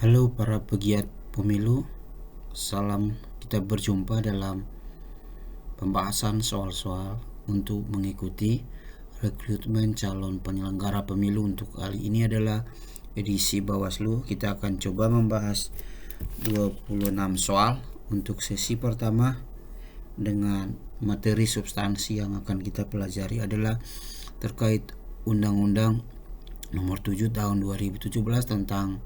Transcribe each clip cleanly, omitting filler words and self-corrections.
Halo para pegiat pemilu, salam kita berjumpa dalam pembahasan soal-soal untuk mengikuti rekrutmen calon penyelenggara pemilu. Untuk kali ini adalah edisi Bawaslu. Kita akan coba membahas 26 soal untuk sesi pertama. Dengan materi substansi yang akan kita pelajari adalah terkait Undang-Undang Nomor 7 Tahun 2017 tentang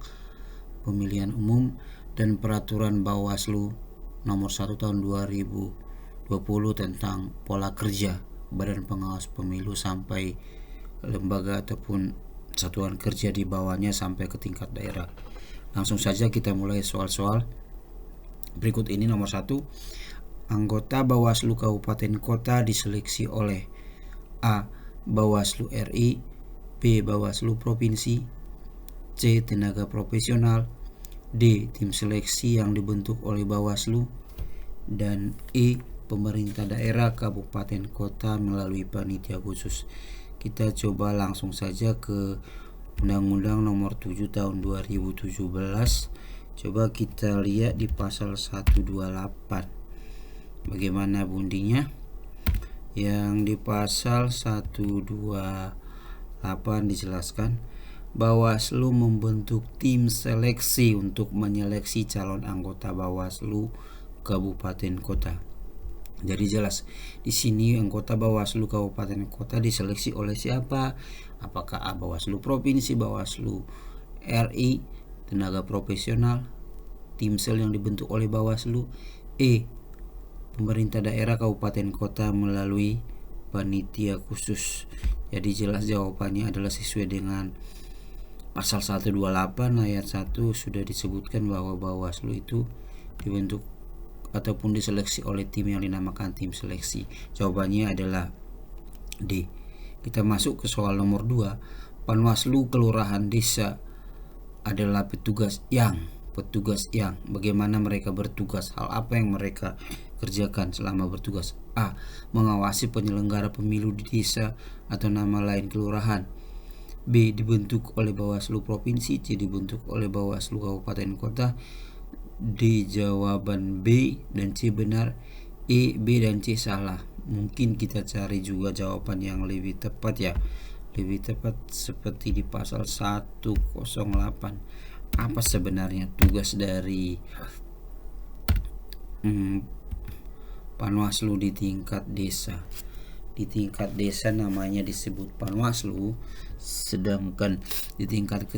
Pemilihan Umum dan Peraturan Bawaslu Nomor 1 Tahun 2020 tentang pola kerja Badan Pengawas Pemilu sampai lembaga ataupun satuan kerja di bawahnya sampai ke tingkat daerah. Langsung saja kita mulai soal-soal berikut ini. Nomor 1, anggota Bawaslu Kabupaten Kota diseleksi oleh A. Bawaslu RI, B. Bawaslu Provinsi, C. Tenaga profesional, D. Tim seleksi yang dibentuk oleh Bawaslu, dan E. Pemerintah daerah kabupaten kota melalui panitia khusus. Kita coba langsung saja ke Undang-Undang Nomor 7 Tahun 2017. Coba kita lihat di pasal 128. Bagaimana bunyinya? Yang di pasal 128 dijelaskan, Bawaslu membentuk tim seleksi untuk menyeleksi calon anggota Bawaslu Kabupaten Kota. Jadi jelas di sini anggota Bawaslu Kabupaten Kota diseleksi oleh siapa? Apakah A. Bawaslu Provinsi, Bawaslu RI, tenaga profesional, tim sel yang dibentuk oleh Bawaslu, E. Pemerintah daerah kabupaten kota melalui panitia khusus. Jadi jelas jawabannya adalah sesuai dengan pasal 128 ayat 1 sudah disebutkan bahwa Bawaslu itu dibentuk ataupun diseleksi oleh tim yang dinamakan tim seleksi. Jawabannya adalah D. Kita masuk ke soal nomor 2. Panwaslu kelurahan desa adalah petugas yang bagaimana mereka bertugas, hal apa yang mereka kerjakan selama bertugas. A. Mengawasi penyelenggara pemilu di desa atau nama lain kelurahan. B. Dibentuk oleh Bawaslu Provinsi. C. Dibentuk oleh Bawaslu Kabupaten Kota. D. Jawaban B dan C benar. E, B dan C salah. Mungkin kita cari juga jawaban yang lebih tepat ya. Lebih tepat seperti di pasal 108. Apa sebenarnya tugas dari Panwaslu di tingkat desa? Di tingkat desa namanya disebut Panwaslu, sedangkan di tingkat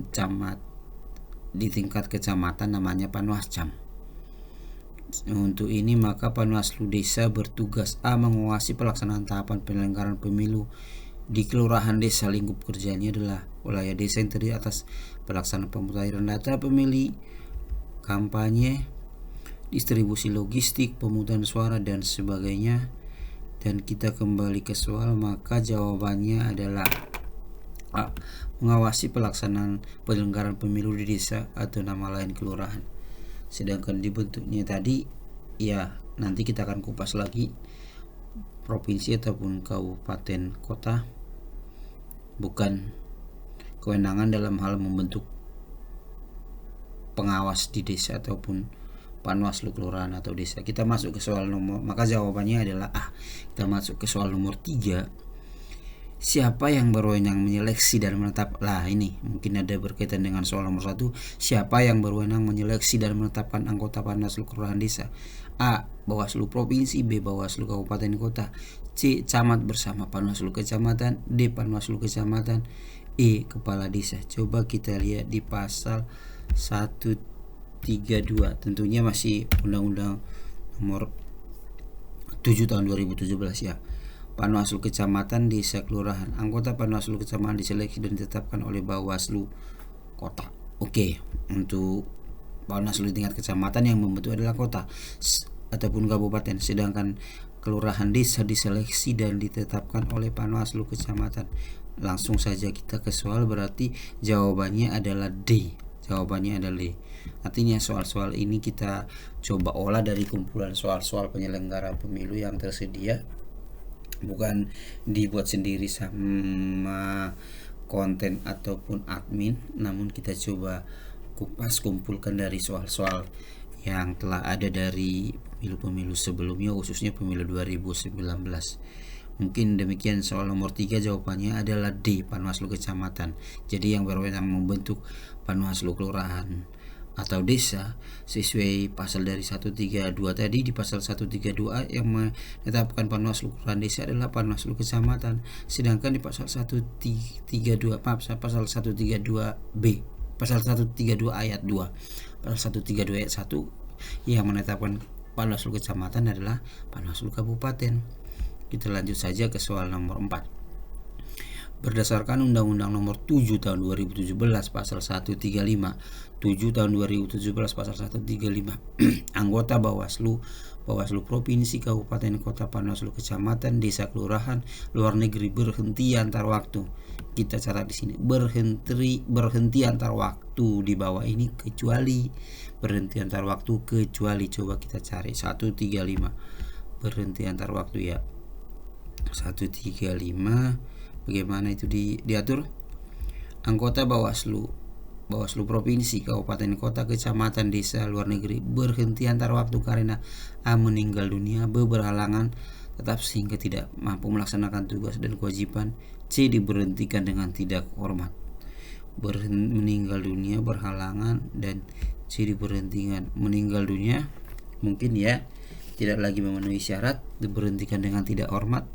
kecamatan namanya Panwascam. Untuk ini maka Panwaslu desa bertugas A. Mengawasi pelaksanaan tahapan penyelenggaraan pemilu di kelurahan desa. Lingkup kerjanya adalah wilayah desa yang terdiri atas pelaksanaan pemutahiran data pemilih, kampanye, distribusi logistik, pemungutan suara dan sebagainya. Dan kita kembali ke soal, maka jawabannya adalah A. Mengawasi pelaksanaan penyelenggaraan pemilu di desa atau nama lain kelurahan. Sedangkan dibentuknya tadi ya nanti kita akan kupas lagi, provinsi ataupun kabupaten kota bukan kewenangan dalam hal membentuk pengawas di desa ataupun Panwaslu kelurahan atau desa. Kita masuk ke soal nomor, maka jawabannya adalah A. Kita masuk ke soal nomor 3. Siapa yang berwenang menyeleksi dan menetap? Ini mungkin ada berkaitan dengan soal nomor 1. Siapa yang berwenang menyeleksi dan menetapkan anggota Panwaslu kelurahan desa? A. Bawaslu Provinsi, B. Bawaslu Kabupaten Kota, C. Camat bersama Panwaslu Kecamatan, D. Panwaslu Kecamatan, E. Kepala Desa. Coba kita lihat di pasal 132. Tentunya masih Undang-Undang Nomor 7 Tahun 2017 ya. Panwaslu Kecamatan, Desa, Kelurahan. Anggota Panwaslu Kecamatan diseleksi dan ditetapkan oleh Bawaslu Kota. Oke, untuk Panwaslu di tingkat kecamatan yang membentuk adalah kota ataupun kabupaten, sedangkan kelurahan desa diseleksi dan ditetapkan oleh Panwaslu Kecamatan. Langsung saja kita ke soal, berarti jawabannya adalah D. Jawabannya adalah D. Artinya soal-soal ini kita coba olah dari kumpulan soal-soal penyelenggara pemilu yang tersedia, bukan dibuat sendiri sama konten ataupun admin, namun kita coba kupas kumpulkan dari soal-soal yang telah ada dari pemilu-pemilu sebelumnya, khususnya pemilu 2019. Mungkin demikian. Soal nomor 3 jawabannya adalah D, Panwaslu Kecamatan. Jadi yang berwenang membentuk Panwaslu Kelurahan atau desa sesuai pasal dari 132 tadi. Di pasal 132A yang menetapkan Panwaslu Kelurahan Desa adalah Panwaslu Kecamatan. Sedangkan di pasal 132 pasal 132B, pasal 132 ayat 2, pasal 132 ayat 1 yang menetapkan Panwaslu Kecamatan adalah Panwaslu Kabupaten. Kita lanjut saja ke soal nomor 4. Berdasarkan Undang-Undang Nomor 7 Tahun 2017 Pasal 135, 7 Tahun 2017 Pasal 135, anggota Bawaslu, Bawaslu Provinsi, Kabupaten, Kota, Panwaslu Kecamatan, Desa, Kelurahan, luar negeri berhenti antar waktu. Kita catat di sini berhenti antar waktu di bawah ini kecuali berhenti antar waktu kecuali. Coba kita cari 135 berhenti antar waktu ya. 135 bagaimana itu diatur? Anggota Bawaslu, Bawaslu Provinsi, Kabupaten, Kota, Kecamatan, Desa, luar negeri berhenti antar waktu karena A. meninggal dunia, B. berhalangan tetap sehingga tidak mampu melaksanakan tugas dan kewajiban, C. diberhentikan dengan tidak hormat. Meninggal dunia, berhalangan, dan C. diberhentikan. Meninggal dunia mungkin ya tidak lagi memenuhi syarat, diberhentikan dengan tidak hormat.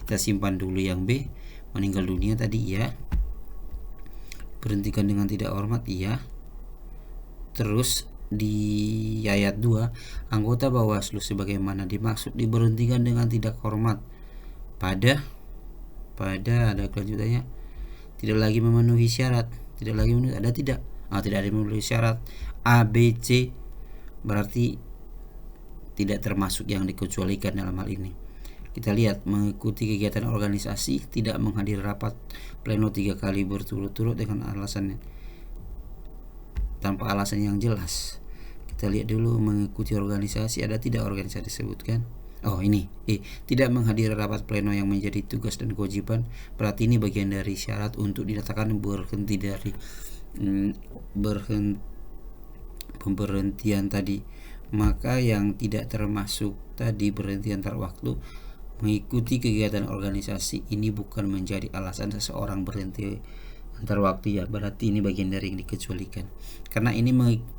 Kita simpan dulu yang B. Meninggal dunia tadi ya, berhentikan dengan tidak hormat iya. Terus di ayat 2, anggota Bawaslu sebagaimana dimaksud diberhentikan dengan tidak hormat pada ada kelanjutannya, tidak lagi memenuhi syarat, tidak lagi memenuhi, ada tidak ada memenuhi syarat A, B, C, berarti tidak termasuk yang dikecualikan dalam hal ini. Kita lihat, mengikuti kegiatan organisasi, tidak menghadiri rapat pleno 3 kali berturut-turut dengan alasan tanpa alasan yang jelas. Kita lihat dulu, mengikuti organisasi, ada tidak organisasi disebutkan? Oh ini, tidak menghadiri rapat pleno yang menjadi tugas dan kewajiban, berarti ini bagian dari syarat untuk dinyatakan berhenti dari pemberhentian tadi. Maka yang tidak termasuk tadi berhenti antar waktu, mengikuti kegiatan organisasi, ini bukan menjadi alasan seseorang berhenti antar waktu ya, berarti ini bagian dari yang dikecualikan. Karena ini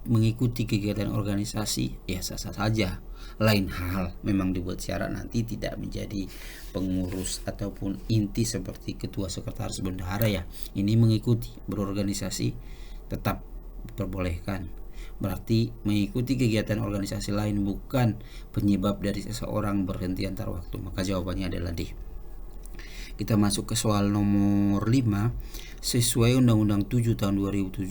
mengikuti kegiatan organisasi ya sah-sah saja. Lain hal memang dibuat syarat nanti tidak menjadi pengurus ataupun inti seperti ketua, sekretaris, bendahara ya. Ini mengikuti berorganisasi tetap diperbolehkan. Berarti mengikuti kegiatan organisasi lain bukan penyebab dari seseorang berhenti antar waktu. Maka jawabannya adalah D. Kita masuk ke soal nomor 5. Sesuai Undang-Undang 7 Tahun 2017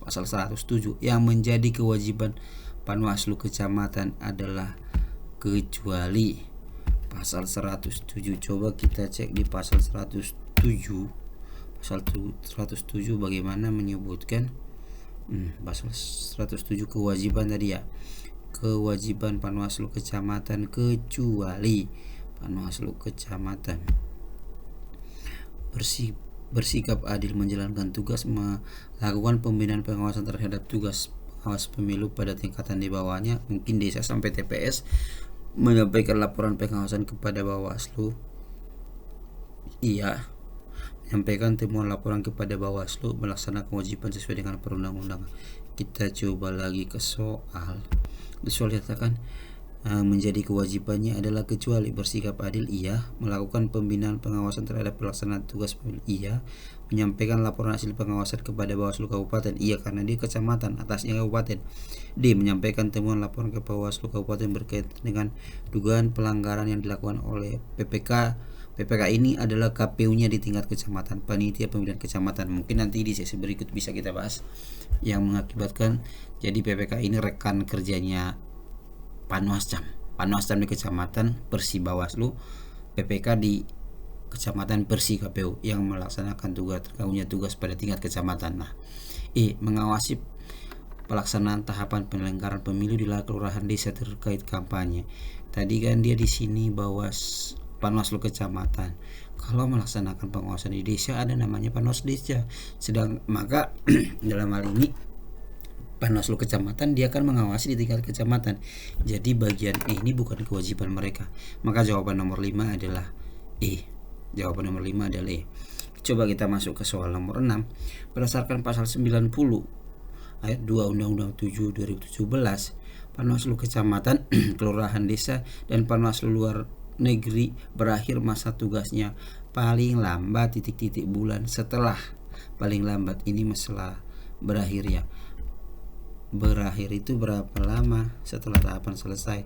Pasal 107, yang menjadi kewajiban Panwaslu Kecamatan adalah kecuali. Pasal 107, coba kita cek di pasal 107. Pasal 107 bagaimana menyebutkan? Pasal 107 kewajiban tadi ya, kewajiban Panwaslu Kecamatan kecuali Panwaslu Kecamatan bersikap adil menjalankan tugas, melakukan pembinaan pengawasan terhadap tugas pengawas pemilu pada tingkatan di bawahnya, mungkin desa sampai TPS, menyampaikan laporan pengawasan kepada Bawaslu iya, menyampaikan temuan laporan kepada Bawaslu, melaksanakan kewajiban sesuai dengan perundang-undangan. Kita coba lagi ke soal. Soal dikatakan menjadi kewajibannya adalah kecuali bersikap adil iya, melakukan pembinaan pengawasan terhadap pelaksanaan tugas pemilu iya, menyampaikan laporan hasil pengawasan kepada Bawaslu Kabupaten iya karena dia kecamatan, atasnya kabupaten. D. Menyampaikan temuan laporan ke Bawaslu Kabupaten berkaitan dengan dugaan pelanggaran yang dilakukan oleh PPK. PPK ini adalah KPU-nya di tingkat kecamatan, panitia pemilihan kecamatan. Mungkin nanti di sesi berikut bisa kita bahas yang mengakibatkan jadi PPK ini rekan kerjanya Panwascam di kecamatan, Persi Bawaslu, PPK di kecamatan, Persi KPU yang melaksanakan tugas pada tingkat kecamatan. Nah, mengawasi pelaksanaan tahapan penyelenggaraan pemilu di kelurahan desa terkait kampanye. Tadi kan dia di sini Panwaslu Kecamatan. Kalau melaksanakan pengawasan di desa ada namanya Panwas Desa. Maka dalam hal ini Panwaslu kecamatan dia akan mengawasi di tingkat kecamatan. Jadi bagian E ini bukan kewajiban mereka. Maka jawaban nomor 5 adalah E. Jawaban nomor 5 adalah E. Coba kita masuk ke soal nomor 6. Berdasarkan pasal 90 ayat 2 Undang-Undang 7 2017, Panwaslu kecamatan, kelurahan desa, dan Panwaslu luar negeri berakhir masa tugasnya paling lambat titik-titik bulan setelah. Paling lambat ini masalah berakhir ya. Berakhir itu berapa lama setelah tahapan selesai?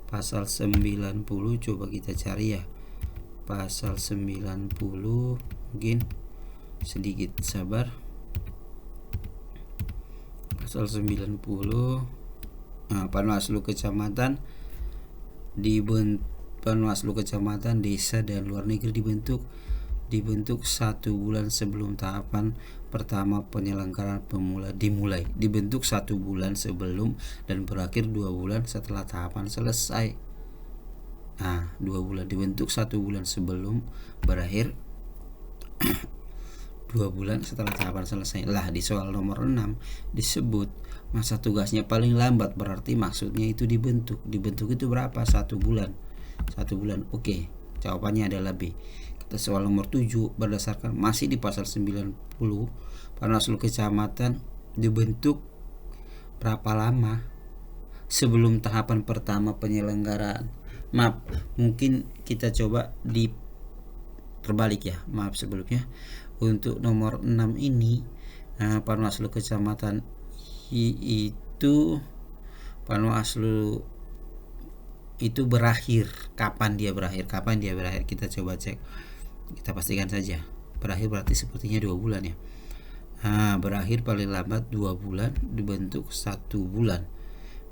Pasal 90 coba kita cari ya. Pasal 90, mungkin sedikit sabar. Pasal 90, Panwaslu kecamatan Panwaslu kecamatan, desa, dan luar negeri dibentuk 1 bulan sebelum tahapan pertama penyelenggaraan pemula dimulai. Dibentuk 1 bulan sebelum dan berakhir 2 bulan setelah tahapan selesai. 2 bulan, dibentuk 1 bulan sebelum, berakhir 2 bulan setelah tahapan selesai. Lah di soal nomor 6 disebut masa tugasnya paling lambat, berarti maksudnya itu dibentuk itu berapa? 1 bulan. 1 bulan. Oke, jawabannya adalah B. Kita soal nomor 7, berdasarkan masih di pasal 90, Panwaslu kecamatan dibentuk berapa lama sebelum tahapan pertama penyelenggaraan. Maaf, mungkin kita coba di terbalik ya. Maaf sebelumnya. Untuk nomor 6 ini, Panwaslu kecamatan itu berakhir. Kapan dia berakhir? Kita coba cek. Kita pastikan saja. Berakhir berarti sepertinya 2 bulan ya. Berakhir paling lambat 2 bulan, dibentuk 1 bulan.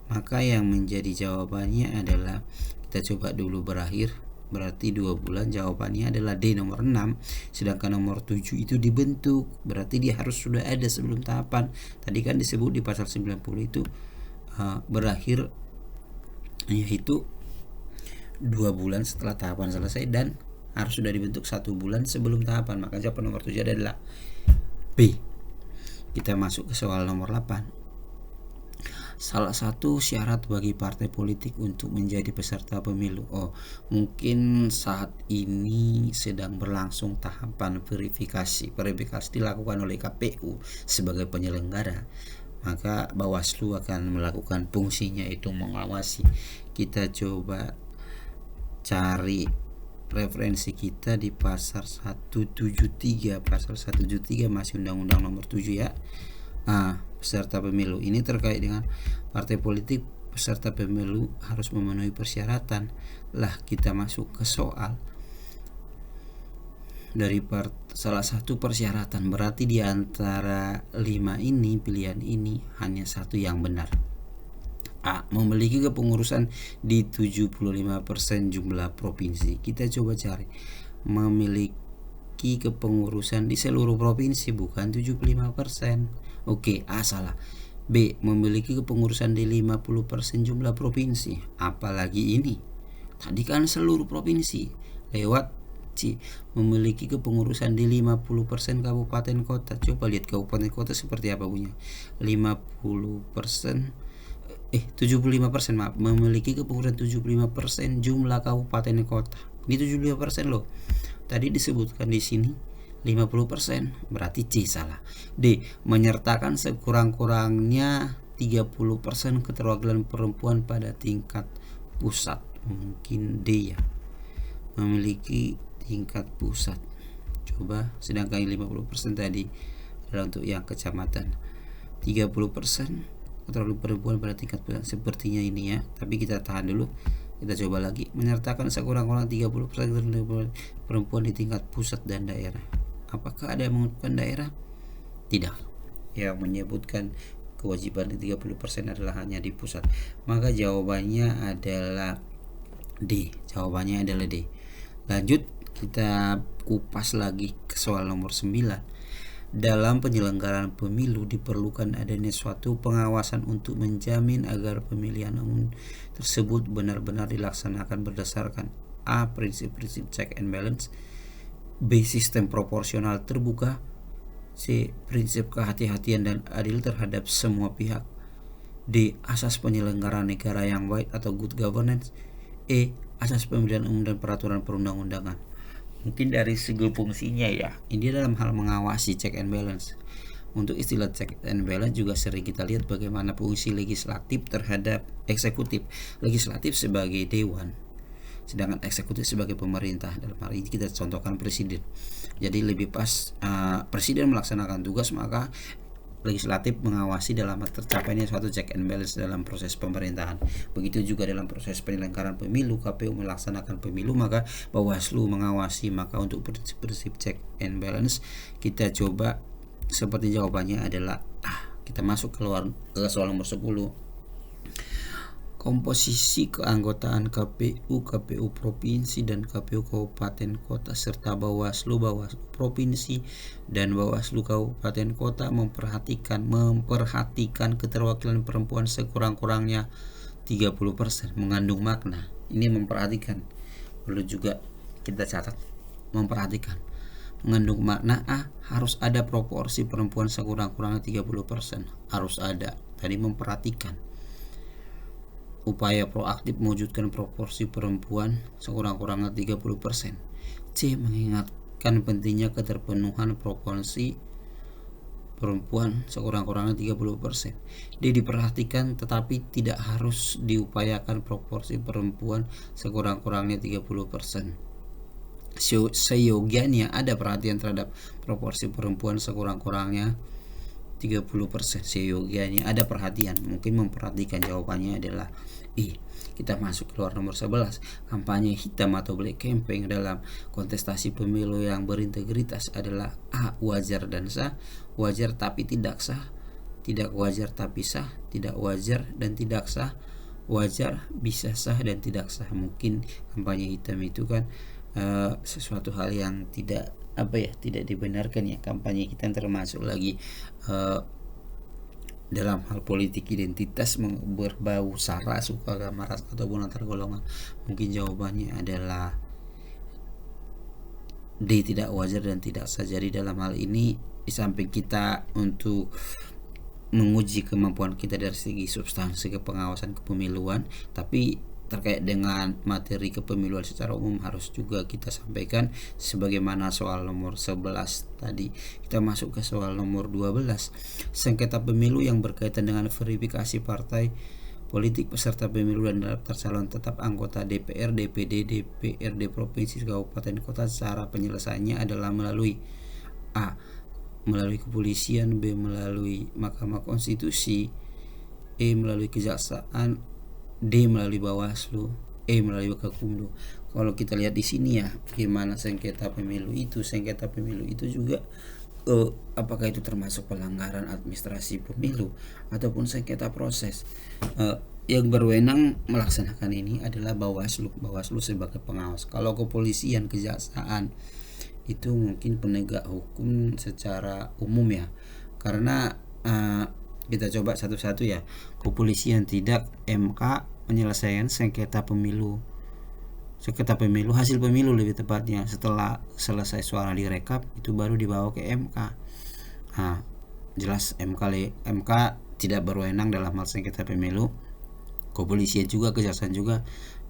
Maka yang menjadi jawabannya adalah, kita coba dulu berakhir berarti 2 bulan, jawabannya adalah D, nomor 6. Sedangkan nomor 7 itu dibentuk, berarti dia harus sudah ada sebelum tahapan. Tadi kan disebut di pasal 90 itu berakhir yaitu 2 bulan setelah tahapan selesai dan harus sudah dibentuk 1 bulan sebelum tahapan. Maka jawaban nomor 7 adalah B. Kita masuk ke soal nomor 8. Salah satu syarat bagi partai politik untuk menjadi peserta pemilu. Mungkin saat ini sedang berlangsung tahapan verifikasi. Verifikasi dilakukan oleh KPU sebagai penyelenggara. Maka Bawaslu akan melakukan fungsinya itu mengawasi. Kita coba cari referensi kita di pasal 173. Pasal 173 masih Undang-Undang nomor 7 ya. Peserta pemilu ini terkait dengan partai politik. Peserta pemilu harus memenuhi persyaratan. Lah kita masuk ke soal dari salah satu persyaratan, berarti di antara 5 ini, pilihan ini hanya 1 yang benar. A. Memiliki kepengurusan di 75% jumlah provinsi. Kita coba cari. Memiliki kepengurusan di seluruh provinsi, bukan 75%. Oke, A salah. B. Memiliki kepengurusan di 50% jumlah provinsi. Apalagi ini? Tadi kan seluruh provinsi. Lewat C. Memiliki kepengurusan di 50% kabupaten kota. Coba lihat kabupaten kota seperti apa punya. 75%, maaf. Memiliki kepengurusan 75% jumlah kabupaten kota. Ini 75% loh. Tadi disebutkan di sini 50%, berarti C salah. D. Menyertakan sekurang-kurangnya 30% keterwakilan perempuan pada tingkat pusat. Mungkin D ya. Memiliki tingkat pusat. Coba, sedangkan 50% tadi adalah untuk yang kecamatan. 30% keterwakilan perempuan pada tingkat pusat. Sepertinya ini ya. Tapi kita tahan dulu. Kita coba lagi. Menyertakan sekurang-kurangnya 30% keterwakilan perempuan di tingkat pusat dan daerah. Apakah ada yang menyebutkan daerah? Tidak. Yang menyebutkan kewajiban di 30% adalah hanya di pusat. Maka jawabannya adalah D. Jawabannya adalah D. Lanjut, kita kupas lagi ke soal nomor 9. Dalam penyelenggaraan pemilu diperlukan adanya suatu pengawasan untuk menjamin agar pemilihan umum tersebut benar-benar dilaksanakan berdasarkan A. Prinsip-prinsip check and balance, B. Sistem proporsional terbuka, C. Prinsip kehati-hatian dan adil terhadap semua pihak, D. Asas penyelenggaraan negara yang baik atau good governance. E. Asas pemilihan umum dan peraturan perundang-undangan. Mungkin dari segi fungsinya ya, ini dalam hal mengawasi check and balance. Untuk istilah check and balance juga sering kita lihat bagaimana fungsi legislatif terhadap eksekutif. Legislatif sebagai dewan, sedangkan eksekutif sebagai pemerintah. Dalam hal ini kita contohkan presiden. Jadi lebih pas presiden melaksanakan tugas, maka legislatif mengawasi dalam tercapainya suatu check and balance dalam proses pemerintahan. Begitu juga dalam proses penyelenggaraan pemilu, KPU melaksanakan pemilu, maka Bawaslu mengawasi. Maka untuk prinsip check and balance kita coba seperti jawabannya adalah kita masuk ke soal nomor 10. Komposisi keanggotaan KPU, KPU provinsi dan KPU kabupaten kota serta Bawaslu provinsi dan Bawaslu kabupaten kota memperhatikan keterwakilan perempuan sekurang-kurangnya 30% mengandung makna. Ini memperhatikan, perlu juga kita catat, memperhatikan mengandung makna harus ada proporsi perempuan sekurang-kurangnya 30%, harus ada. Tadi memperhatikan upaya proaktif mewujudkan proporsi perempuan sekurang-kurangnya 30%. C. Mengingatkan pentingnya keterpenuhan proporsi perempuan sekurang-kurangnya 30%. D. Diperhatikan tetapi tidak harus diupayakan proporsi perempuan sekurang-kurangnya 30%. Seyogianya ada perhatian terhadap proporsi perempuan sekurang-kurangnya 30%. Seyogianya ada perhatian, mungkin memperhatikan. Jawabannya adalah I. Kita masuk keluar nomor 11. Kampanye hitam atau black campaign dalam kontestasi pemilu yang berintegritas adalah A. Wajar dan sah, wajar tapi tidak sah, tidak wajar tapi sah, tidak wajar dan tidak sah, wajar, bisa sah dan tidak sah. Mungkin kampanye hitam itu kan sesuatu hal yang tidak dibenarkan ya. Kampanye hitam termasuk lagi dalam hal politik identitas, berbau sara, suku agama, ras ataupun antar golongan. Mungkin jawabannya adalah D. Tidak wajar dan tidak sah. Jadi dalam hal ini di samping kita untuk menguji kemampuan kita dari segi substansi kepengawasan kepemiluan, tapi terkait dengan materi kepemiluan secara umum harus juga kita sampaikan sebagaimana soal nomor 11 tadi. Kita masuk ke soal nomor 12. Sengketa pemilu yang berkaitan dengan verifikasi partai politik peserta pemilu dan daftar calon tetap anggota DPR, DPD, DPRD provinsi, kabupaten, kota. Cara penyelesaiannya adalah melalui A. melalui kepolisian, B. melalui Mahkamah Konstitusi, E. melalui kejaksaan, D. melalui Bawaslu, E. melalui Gakumdu. Kalau kita lihat di sini ya, gimana sengketa pemilu itu? Sengketa pemilu itu juga apakah itu termasuk pelanggaran administrasi pemilu ataupun sengketa proses? Yang berwenang melaksanakan ini adalah Bawaslu. Bawaslu sebagai pengawas. Kalau kepolisian, kejaksaan itu mungkin penegak hukum secara umum ya. Karena kita coba satu-satu ya. Kepolisian tidak, MK menyelesaikan sengketa pemilu hasil pemilu lebih tepatnya. Setelah selesai suara direkap itu baru dibawa ke MK. Jelas MK tidak berwenang dalam hal sengketa pemilu. Kepolisian juga, kejaksaan juga.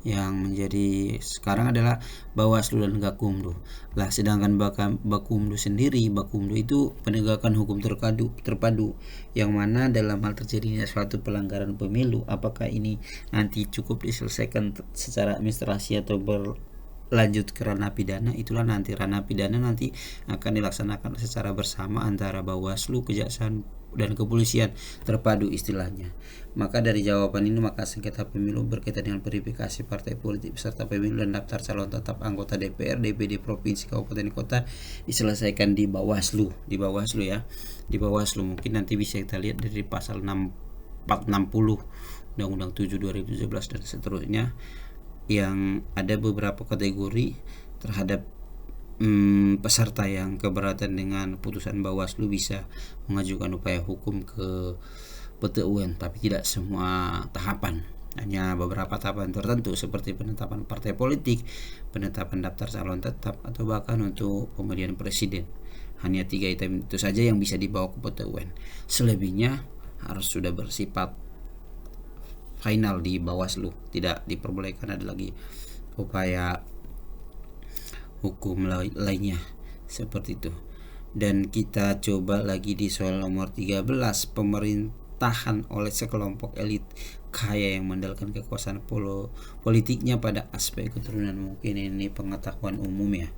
Yang menjadi sekarang adalah Bawaslu dan Gakumdu. Lah sedangkan Bakumdu sendiri, Bakumdu itu penegakan hukum terpadu yang mana dalam hal terjadinya suatu pelanggaran pemilu, apakah ini nanti cukup diselesaikan secara administrasi atau berlanjut ke ranah pidana, itulah nanti ranah pidana nanti akan dilaksanakan secara bersama antara Bawaslu, kejaksaan dan kepolisian, terpadu istilahnya. Maka dari jawaban ini maka sengketa pemilu berkaitan dengan verifikasi partai politik peserta pemilu dan daftar calon tetap anggota DPR, DPD provinsi, kabupaten, kota diselesaikan di Bawaslu ya. Di Bawaslu mungkin nanti bisa kita lihat dari pasal 460 Undang-Undang 7 2017 dan seterusnya, yang ada beberapa kategori terhadap peserta yang keberatan dengan putusan Bawaslu bisa mengajukan upaya hukum ke PT UN, tapi tidak semua tahapan, hanya beberapa tahapan tertentu seperti penetapan partai politik, penetapan daftar calon tetap, atau bahkan untuk pemilihan presiden. Hanya 3 item itu saja yang bisa dibawa ke PT UN. Selebihnya harus sudah bersifat final di Bawaslu, tidak diperbolehkan ada lagi upaya hukum lainnya seperti itu. Dan kita coba lagi di soal nomor 13, pemerintahan oleh sekelompok elit kaya yang mengandalkan kekuasaan politiknya pada aspek keturunan. Mungkin ini pengetahuan umum ya,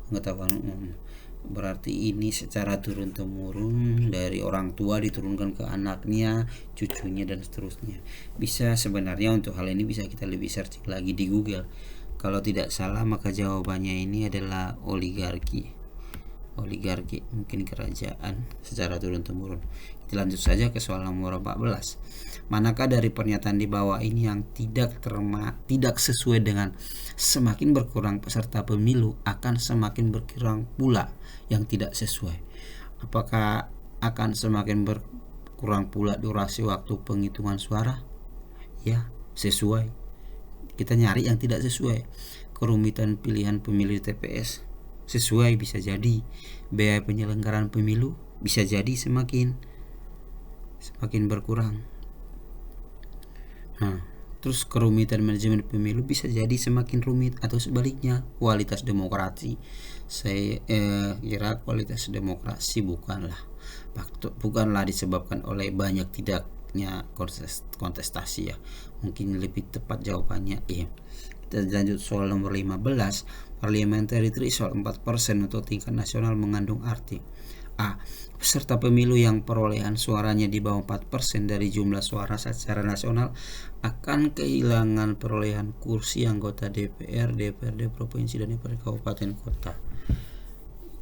pengetahuan umum. Berarti ini secara turun-temurun dari orang tua diturunkan ke anaknya, cucunya, dan seterusnya. Bisa sebenarnya untuk hal ini bisa kita lebih searching lagi di Google. Kalau tidak salah maka jawabannya ini adalah oligarki, mungkin kerajaan secara turun-temurun. Kita lanjut saja ke soal nomor 14. Manakah dari pernyataan di bawah ini yang tidak sesuai dengan semakin berkurang peserta pemilu akan semakin berkurang pula yang tidak sesuai? Apakah akan semakin berkurang pula durasi waktu penghitungan suara? Ya, sesuai. Kita nyari yang tidak sesuai. Kerumitan pilihan pemilih TPS sesuai, bisa jadi. Biaya penyelenggaraan pemilu bisa jadi semakin berkurang. Terus kerumitan manajemen pemilu bisa jadi semakin rumit, atau sebaliknya kualitas demokrasi. Saya kira kualitas demokrasi bukanlah disebabkan oleh banyak tidaknya kontestasi ya. Mungkin lebih tepat jawabannya iya. Kita lanjut soal nomor 15. Parliamentary threshold 4% untuk tingkat nasional mengandung arti A. Peserta pemilu yang perolehan suaranya di bawah 4% dari jumlah suara secara nasional akan kehilangan perolehan kursi anggota DPR, DPRD provinsi, dan DPRD kabupaten kota.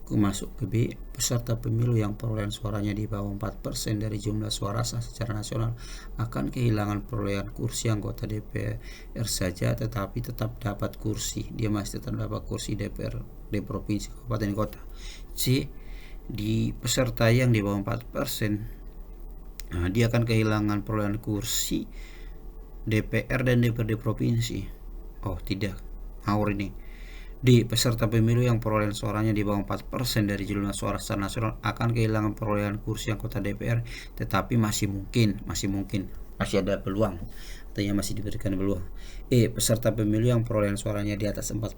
Aku masuk ke B. Peserta pemilu yang perolehan suaranya di bawah 4% dari jumlah suara secara nasional akan kehilangan perolehan kursi anggota DPR saja, tetapi tetap dapat kursi. Dia masih tetap dapat kursi DPRD provinsi, kabupaten kota. C. Di peserta yang di bawah 4%, dia akan kehilangan perolehan kursi DPR dan DPRD provinsi. Oh tidak, ngawur ini. D. Peserta pemilu yang perolehan suaranya di bawah 4% dari jumlah suara secara nasional akan kehilangan perolehan kursi anggota DPR, tetapi masih ada peluang, artinya masih diberikan peluang. E. Peserta pemilu yang perolehan suaranya di atas 4%.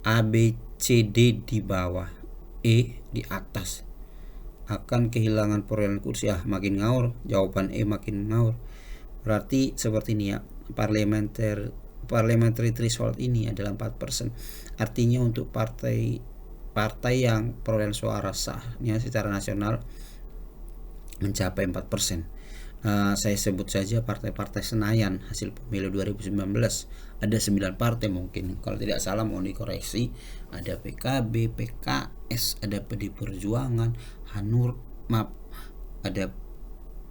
A, B, C, D di bawah, E di atas, akan kehilangan perolehan kursi. Makin ngawur, jawaban E makin ngawur. Berarti seperti ini ya, parliamentary threshold ini adalah 4%. Artinya untuk partai yang perolehan suara sahnya secara nasional mencapai 4%. Saya sebut saja partai-partai Senayan hasil pemilu 2019. Ada 9 partai, mungkin kalau tidak salah mohon dikoreksi. Ada PKB, PKS, ada PD Perjuangan, ada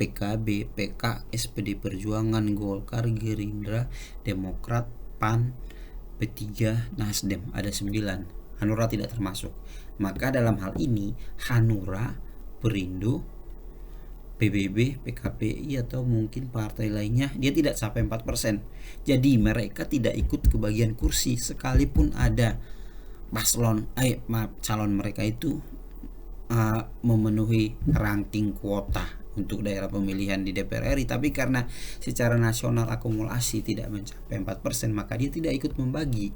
PKB, PKS, PD Perjuangan, Golkar, Gerindra, Demokrat, PAN, P3, Nasdem. Ada 9. Hanura tidak termasuk. Maka dalam hal ini Hanura, Perindo, PBB, PKPI, atau mungkin partai lainnya dia tidak sampai 4%. Jadi mereka tidak ikut kebagian kursi sekalipun ada calon mereka itu memenuhi ranking kuota untuk daerah pemilihan di DPR RI, tapi karena secara nasional akumulasi tidak mencapai 4%, maka dia tidak ikut membagi.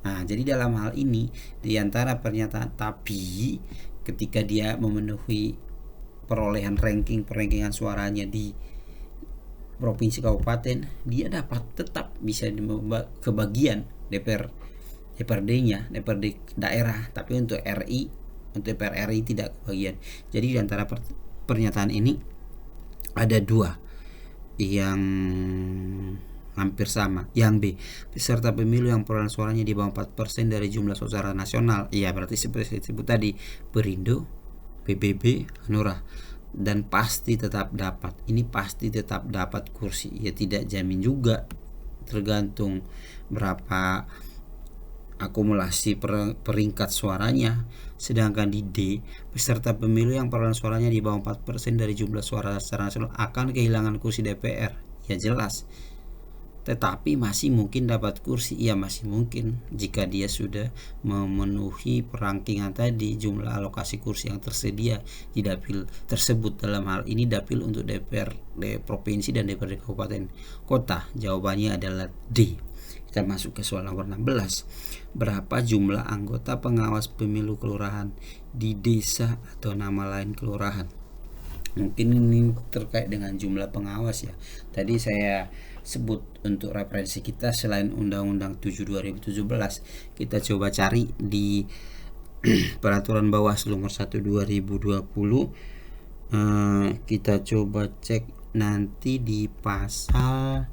Jadi dalam hal ini di antara pernyataan tapi ketika dia memenuhi perolehan rankingan suaranya di provinsi kabupaten, dia dapat tetap bisa kebagian DPRD-nya, DPRD daerah, tapi untuk DPR RI tidak kebagian. Jadi di antara pernyataan ini ada 2 yang hampir sama. Yang B, peserta pemilu yang perolehan suaranya di bawah 4% dari jumlah suara nasional. Iya, berarti seperti disebut tadi, Perindo, PBB, Hanura, dan pasti tetap dapat. Ini pasti tetap dapat kursi. Ya tidak jamin juga, tergantung berapa akumulasi peringkat suaranya. Sedangkan di D, peserta pemilu yang perolehan suaranya di bawah 4% dari jumlah suara secara nasional akan kehilangan kursi DPR. Ya jelas tetapi masih mungkin dapat kursi. Iya, masih mungkin jika dia sudah memenuhi perangkingan tadi, jumlah alokasi kursi yang tersedia di dapil tersebut. Dalam hal ini dapil untuk DPRD provinsi dan DPRD kabupaten kota. Jawabannya adalah D. Kita masuk ke soal nomor 16. Berapa jumlah anggota pengawas pemilu kelurahan di desa atau nama lain kelurahan? Mungkin ini terkait dengan jumlah pengawas ya. Tadi saya sebut untuk referensi kita, selain Undang-Undang 7 2017, kita coba cari di Peraturan Bawaslu nomor 1 2020. Kita coba cek nanti di pasal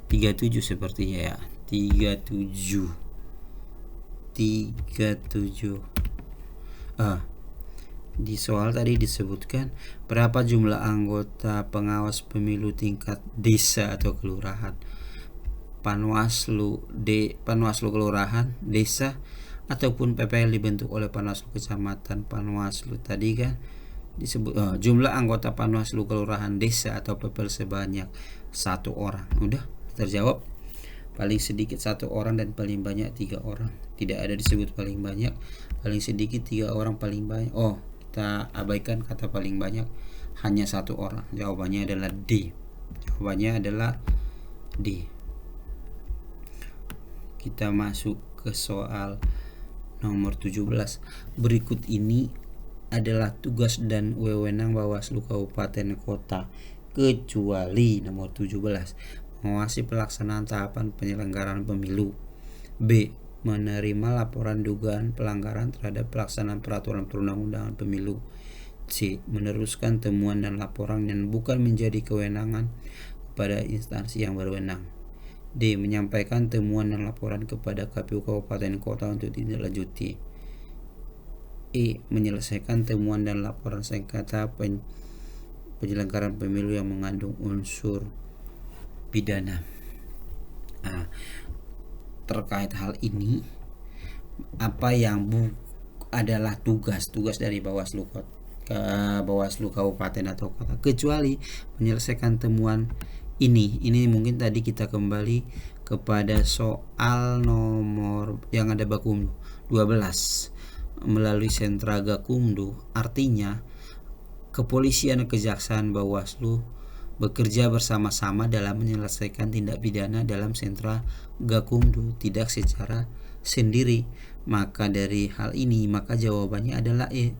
37 sepertinya ya. 37. Di soal tadi disebutkan berapa jumlah anggota pengawas pemilu tingkat desa atau kelurahan. Panwaslu kelurahan, desa ataupun PPL dibentuk oleh Panwaslu kecamatan. Panwaslu tadi kan disebut jumlah anggota Panwaslu kelurahan, desa atau PPL sebanyak 1 orang. Udah terjawab. Paling sedikit 1 orang dan paling banyak 3 orang. Tidak ada disebut paling banyak, paling sedikit 3 orang, paling banyak. Kita abaikan kata paling banyak, hanya 1 orang. Jawabannya adalah D. Kita masuk ke soal nomor 17. Berikut ini adalah tugas dan wewenang Bawaslu Kabupaten Kota kecuali nomor 17, mengawasi pelaksanaan tahapan penyelenggaraan pemilu. B. Menerima laporan dugaan pelanggaran terhadap pelaksanaan peraturan perundang-undangan pemilu. C. Meneruskan temuan dan laporan yang bukan menjadi kewenangan kepada instansi yang berwenang. D. Menyampaikan temuan dan laporan kepada KPU Kabupaten Kota untuk ditindaklanjuti. E. Menyelesaikan temuan dan laporan sengketa penyelenggaraan pemilu yang mengandung unsur pidana. Terkait hal ini, apa yang adalah tugas dari Bawaslu Kabupaten atau Kota, kecuali menyelesaikan temuan ini mungkin tadi kita kembali kepada soal nomor yang ada Bakumdu 12 melalui sentra Gakumdu. Artinya kepolisian dan kejaksaan Bawaslu bekerja bersama-sama dalam menyelesaikan tindak pidana dalam sentra Gakumdu, tidak secara sendiri. Maka dari hal ini, maka jawabannya adalah E,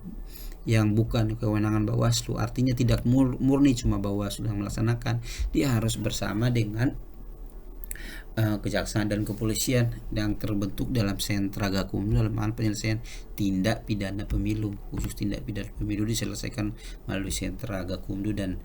yang bukan kewenangan Bawaslu. Artinya tidak murni cuma Bawaslu yang melaksanakan, dia harus bersama dengan kejaksaan dan kepolisian yang terbentuk dalam sentra Gakumdu dalam hal penyelesaian tindak pidana pemilu. Khusus tindak pidana pemilu diselesaikan melalui sentra Gakumdu dan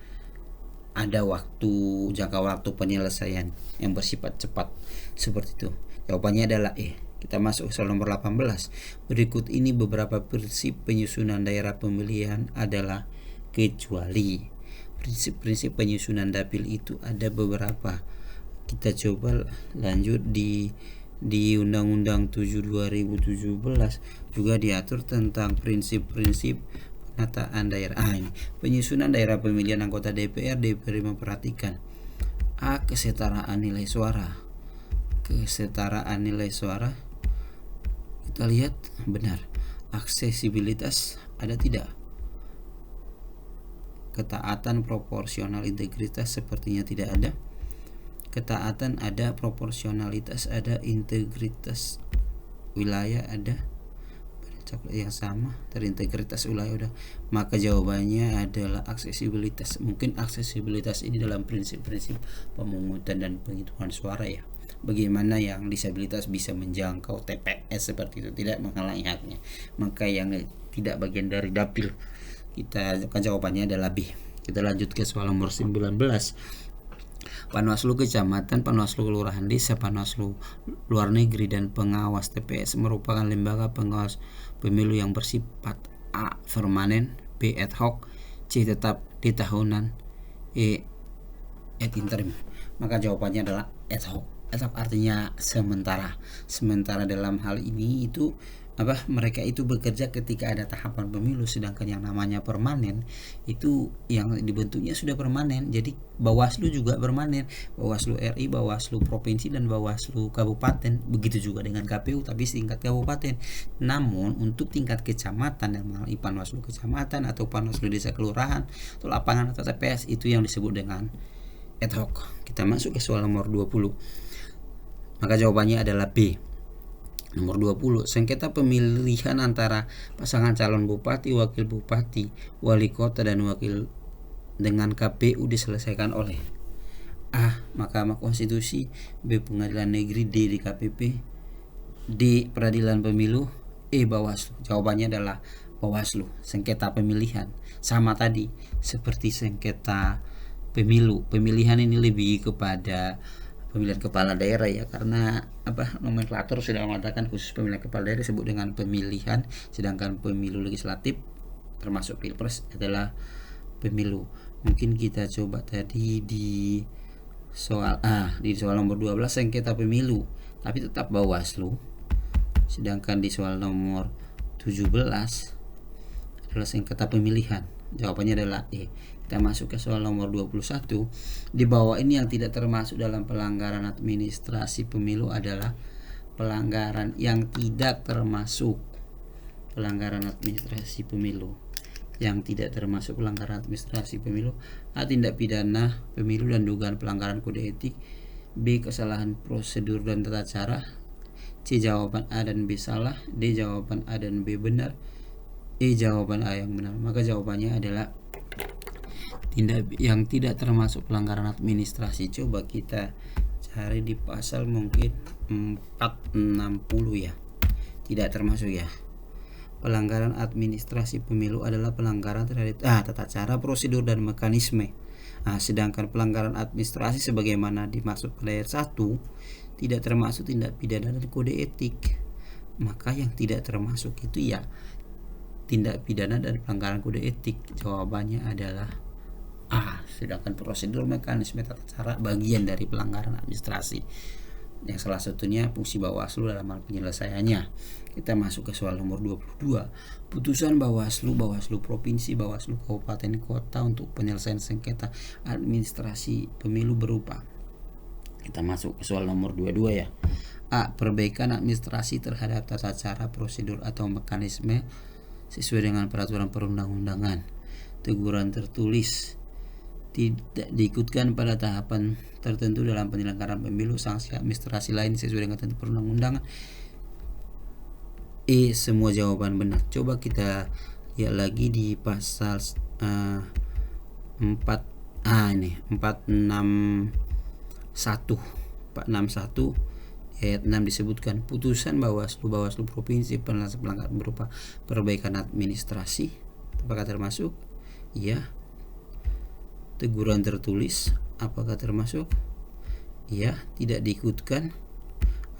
ada jangka waktu penyelesaian yang bersifat cepat seperti itu. Jawabannya adalah E. Kita masuk soal nomor 18. Berikut ini beberapa prinsip penyusunan daerah pemilihan adalah kecuali. Prinsip-prinsip penyusunan dapil itu ada beberapa. Kita coba lanjut di Undang-Undang 7 2017 juga diatur tentang prinsip-prinsip penataan daerah. Ini penyusunan daerah pemilihan anggota DPR memperhatikan A. Kesetaraan nilai suara. Kita lihat benar. Aksesibilitas ada tidak? Ketaatan, proporsional, integritas sepertinya tidak ada. Ketaatan ada, proporsionalitas ada, integritas wilayah ada, yang sama, terintegritas wilayah udah. Maka jawabannya adalah aksesibilitas. Mungkin aksesibilitas ini dalam prinsip-prinsip pemungutan dan penghitungan suara ya. Bagaimana yang disabilitas bisa menjangkau TPS seperti itu, tidak menghalangi haknya. Maka yang tidak bagian dari dapil, kita akan jawabannya adalah B. Kita lanjut ke soal nomor 19. Panwaslu Kecamatan, Panwaslu Kelurahan Desa, Panwaslu Luar Negeri, dan pengawas TPS merupakan lembaga pengawas pemilu yang bersifat A. permanen, B. ad hoc, C. tetap di tahunan, E. ad interim. Maka jawabannya adalah ad hoc. Ad hoc artinya sementara. Sementara dalam hal ini itu mereka itu bekerja ketika ada tahapan pemilu, sedangkan yang namanya permanen itu yang dibentuknya sudah permanen. Jadi Bawaslu juga permanen, Bawaslu RI, Bawaslu provinsi, dan Bawaslu kabupaten. Begitu juga dengan KPU tapi tingkat kabupaten. Namun untuk tingkat kecamatan, yang Panwaslu kecamatan atau Panwaslu desa kelurahan atau lapangan atau TPS, itu yang disebut dengan ad hoc. Kita masuk ke soal nomor 20. Maka jawabannya adalah B. Nomor 20, sengketa pemilihan antara pasangan calon bupati, wakil bupati, wali kota, dan wakil dengan KPU diselesaikan oleh A. Mahkamah Konstitusi, B. Pengadilan Negeri, D. DKPP, D. Peradilan Pemilu, E. Bawaslu. Jawabannya adalah Bawaslu. Sengketa pemilihan sama tadi seperti sengketa pemilu. Pemilihan ini lebih kepada pemilihan kepala daerah ya, karena nomenklatur sudah mengatakan khusus pemilihan kepala daerah disebut dengan pemilihan, sedangkan pemilu legislatif termasuk pilpres adalah pemilu. Mungkin kita coba tadi di soal nomor 12 sengketa pemilu tapi tetap Bawaslu, sedangkan di soal nomor 17 adalah sengketa pemilihan. Jawabannya adalah E. Kita masuk ke soal nomor 21. Di bawah ini yang tidak termasuk dalam pelanggaran administrasi pemilu adalah pelanggaran yang tidak termasuk pelanggaran administrasi pemilu. Yang tidak termasuk pelanggaran administrasi pemilu: A. Tindak pidana pemilu dan dugaan pelanggaran kode etik, B. Kesalahan prosedur dan tata cara, C. Jawaban A dan B salah, D. Jawaban A dan B benar, E. Jawaban A yang benar. Maka jawabannya adalah yang tidak termasuk pelanggaran administrasi. Coba kita cari di pasal mungkin 460 ya. Tidak termasuk ya. Pelanggaran administrasi pemilu adalah pelanggaran terhadap tata cara, prosedur, dan mekanisme. Sedangkan pelanggaran administrasi sebagaimana dimaksud pada ayat 1 tidak termasuk tindak pidana dan kode etik. Maka yang tidak termasuk itu ya tindak pidana dan pelanggaran kode etik. Jawabannya adalah A. Sedangkan prosedur, mekanisme, tata cara bagian dari pelanggaran administrasi, yang salah satunya fungsi Bawaslu dalam hal penyelesaiannya. Kita masuk ke soal nomor 22. Putusan Bawaslu, Bawaslu provinsi, Bawaslu kabupaten kota untuk penyelesaian sengketa administrasi pemilu berupa. Kita masuk ke soal nomor 22 ya. A. Perbaikan administrasi terhadap tata cara, prosedur, atau mekanisme sesuai dengan peraturan perundang-undangan. Teguran tertulis tidak diikutkan pada tahapan tertentu dalam penyelenggaraan pemilu. Sanksi administrasi lain sesuai dengan ketentuan perundang-undangan. E. Semua jawaban benar. Coba kita lihat lagi di pasal 461 ayat 6 disebutkan putusan Bawaslu provinsi pelanggaran berupa perbaikan administrasi. Apakah termasuk? Iya. Teguran tertulis, apakah termasuk? Iya. Tidak diikutkan,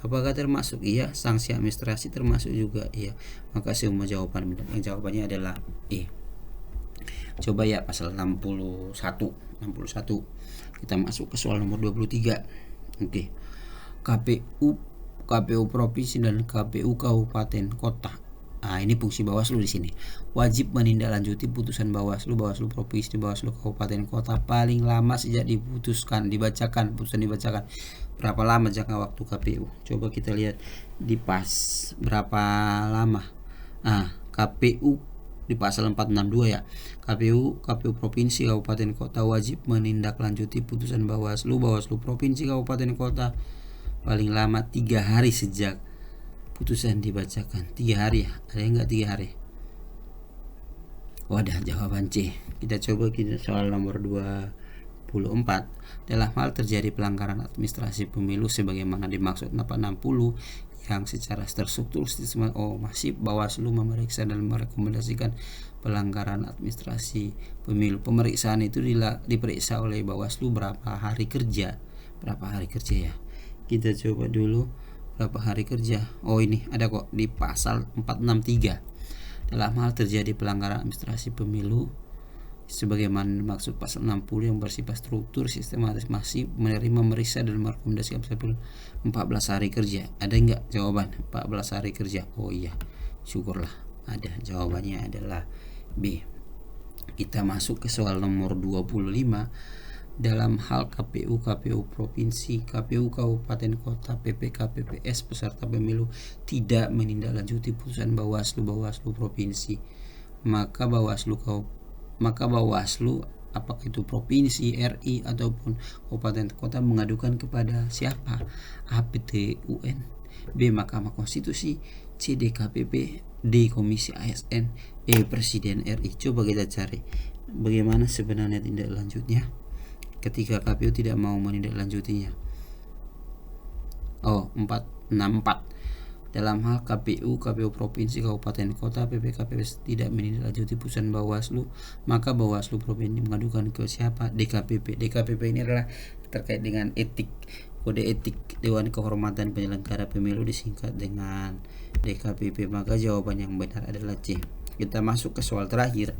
apakah termasuk? Iya. Sanksi administrasi termasuk juga? Iya. Maka semua jawaban benar. Yang jawabannya adalah E. Coba ya pasal 61. Kita masuk ke soal nomor 23. Oke. KPU provinsi dan KPU kabupaten kota. Ini fungsi Bawaslu di sini. Wajib menindaklanjuti putusan Bawaslu provinsi, Bawaslu kabupaten kota paling lama sejak putusan dibacakan. Berapa lama jangka waktu KPU? Coba kita lihat di berapa lama. KPU di pasal 462 ya. KPU provinsi, kabupaten kota wajib menindaklanjuti putusan Bawaslu provinsi, kabupaten kota paling lama 3 hari sejak putusan dibacakan. 3 hari ya? Ada yang enggak 3 hari? Wadah, jawaban C. Kita coba soal nomor 24. Dalam hal terjadi pelanggaran administrasi pemilu sebagaimana dimaksud 460 yang secara terstruktur sistem masif, Bawaslu memeriksa dan merekomendasikan pelanggaran administrasi pemilu. Pemeriksaan itu diperiksa oleh Bawaslu berapa hari kerja ya. Kita coba dulu berapa hari kerja. Ini ada kok di pasal 463. Dalam hal terjadi pelanggaran administrasi pemilu sebagaimana dimaksud pasal 60 yang bersifat struktur, sistematis, masif, menerima, memeriksa, dan merekomendasikan 14 hari kerja. Ada enggak jawaban? 14 hari kerja. Iya. Syukurlah ada. Jawabannya adalah B. Kita masuk ke soal nomor 25. Dalam hal KPU Provinsi, KPU Kabupaten Kota, PPK, PPS peserta pemilu tidak menindaklanjuti putusan Bawaslu Provinsi, maka Bawaslu apakah itu provinsi, RI ataupun kabupaten kota mengadukan kepada siapa? A. PT UN, B. Mahkamah Konstitusi, C. DKPP, D. Komisi ASN, E. Presiden RI. Coba kita cari bagaimana sebenarnya tindak lanjutnya ketika KPU tidak mau menindaklanjutinya. 464. Dalam hal KPU Provinsi, Kabupaten Kota, PPK, PPS tidak menindaklanjuti putusan Bawaslu, maka Bawaslu Provinsi mengadukan ke siapa? DKPP. DKPP ini adalah terkait dengan etik, kode etik Dewan Kehormatan Penyelenggara Pemilu, disingkat dengan DKPP. Maka jawaban yang benar adalah C. Kita masuk ke soal terakhir.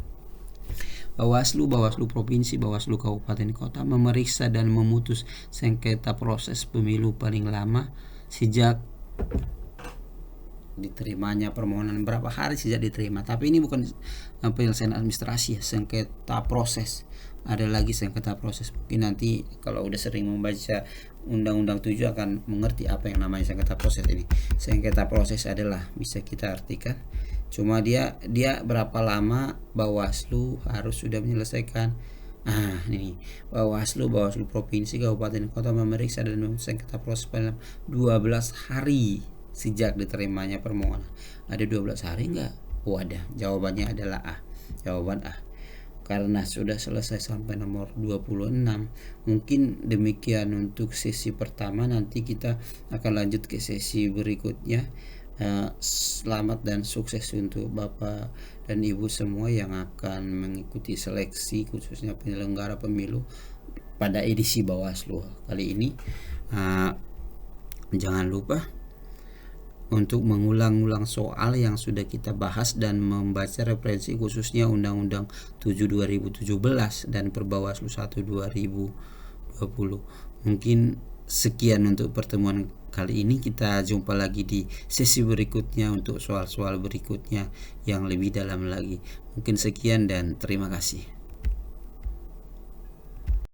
Bawaslu Provinsi, Bawaslu Kabupaten Kota memeriksa dan memutus sengketa proses pemilu paling lama sejak diterimanya permohonan. Berapa hari sejak diterima? Tapi ini bukan penyelesaian administrasi ya, sengketa proses. Ada lagi sengketa proses. Mungkin nanti kalau udah sering membaca Undang-Undang 7 akan mengerti apa yang namanya sengketa proses ini. Sengketa proses adalah, bisa kita artikan, cuma dia berapa lama Bawaslu harus sudah menyelesaikan. Ini Bawaslu Provinsi, Kabupaten Kota memeriksa dan memutus sengketa proses dalam 12 hari sejak diterimanya permohonan. Ada 12 hari enggak? Ada. Jawabannya adalah A. Jawaban A. Karena sudah selesai sampai nomor 26. Mungkin demikian untuk sesi pertama. Nanti kita akan lanjut ke sesi berikutnya. Selamat dan sukses untuk Bapak dan Ibu semua yang akan mengikuti seleksi, khususnya penyelenggara pemilu pada edisi Bawaslu kali ini. Jangan lupa untuk mengulang-ulang soal yang sudah kita bahas dan membaca referensi, khususnya Undang-Undang 7 2017 dan Perbawaslu 1 2020. Mungkin sekian untuk pertemuan kali ini. Kita jumpa lagi di sesi berikutnya untuk soal-soal berikutnya yang lebih dalam lagi. Mungkin sekian dan terima kasih.